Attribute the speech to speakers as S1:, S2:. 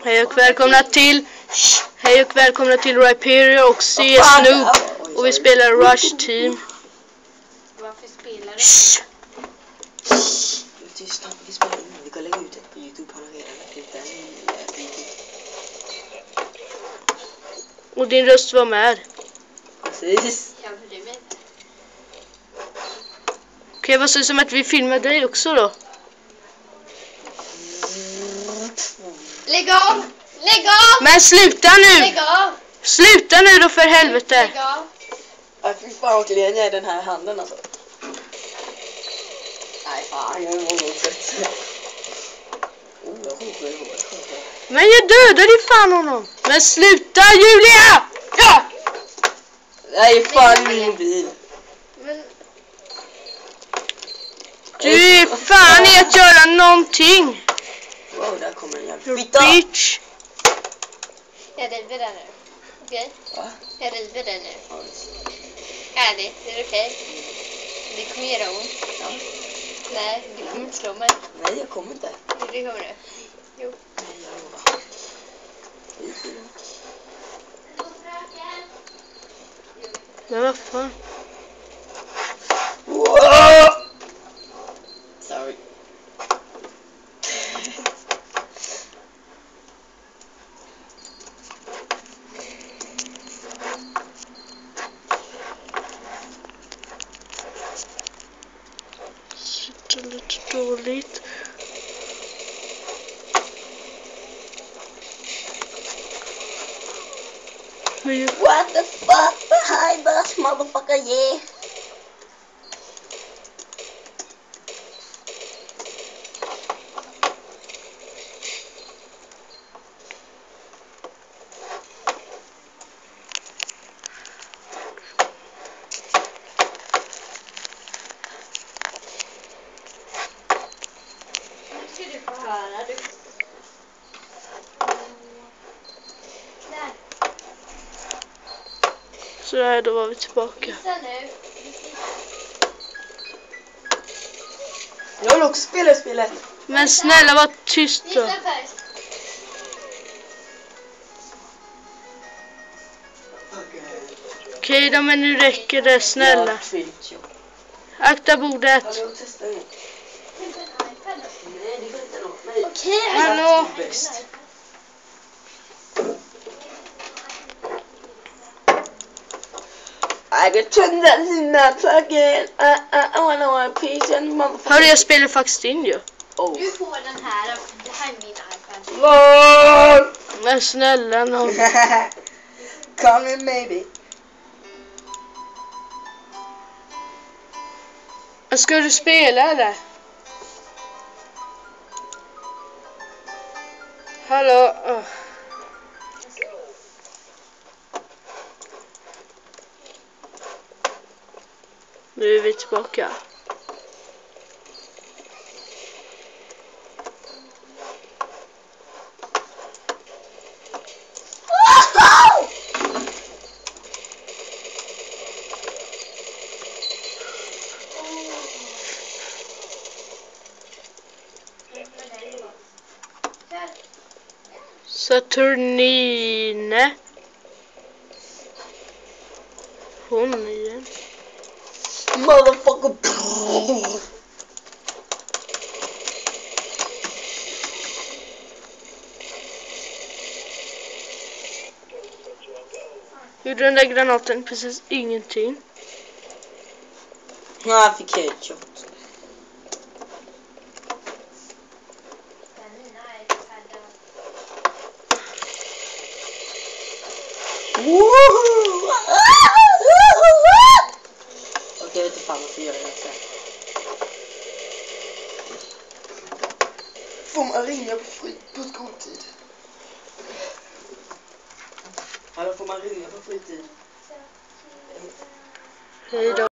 S1: Hej och välkomna till Rhyperior och CS Noob. Och vi spelar Rush Team.
S2: Varför spelar du?
S3: Tyst, vi spelar in. Vi kan lägga ut det på YouTube. Han har redan lagt ut den i YouTube.
S1: Och din röst var med.
S3: Precis.
S2: Jag bryr mig inte.
S1: Okej, vad sägs om att vi filmar dig också då?
S2: Lägg av! Lägg av!
S1: Men sluta nu!
S2: Lägg av!
S1: Sluta nu då för helvete!
S2: Lägg av!
S3: Ja, fy fan vad klen jag är den här handen alltså. Nej fan, jag är målsett.
S1: Men jag dödade fan honom! Men sluta Julia! Ja!
S3: Nej fan min mobil.
S2: Men
S1: Du är fan i att göra någonting!
S3: Wow, där kommer en jävla
S1: You
S3: fitta.
S1: bitch!
S2: jag river den nu. Okej?
S3: Va?
S2: Jag river den nu.
S3: Ja, visst.
S2: Ärligt, är det okej? Det kommer göra ont.
S3: Ja.
S2: Nej, du kommer inte slå mig.
S3: Nej, jag kommer inte.
S2: Det kommer du. Jo.
S3: Nej, jag lovar.
S1: Men vad fan?
S3: Wow! Sorry.
S1: Sitter lite dåligt.
S3: What the fuck behind us, motherfucker, yeah.
S2: Nu ska du få höra. Du... Där.
S1: Så där, då var vi tillbaka.
S2: Visa nu.
S3: Jag vill också spela spelet.
S1: Men snälla var tyst då.
S2: Visa först.
S1: Okej då, men nu räcker det, snälla. Akta bordet.
S3: Hallå, testa nu. Nej, det går inte nå. Nej.
S2: Okej.
S1: Hallå?
S3: Bäst. I got turned that in that again. I wanna a piece and motherfucker.
S1: Hörru, jag spelar faktiskt in ju.
S3: Oh.
S2: Du får den här. Det här är min iPad.
S3: Lord.
S1: Men snälla någon.
S3: Call me maybe.
S1: Ska du spela eller? Hallå? Nu är vi tillbaka. Saturnine. Hon igen.
S3: Motherfucker.
S1: Gjorde den där granaten precis ingenting.
S3: Ja, jag fick headshot. Okej, jag vet inte fan varför jag gör det här. Får man ringa på skoltid? Hallå, får man ringa på fritid?
S1: Hej då.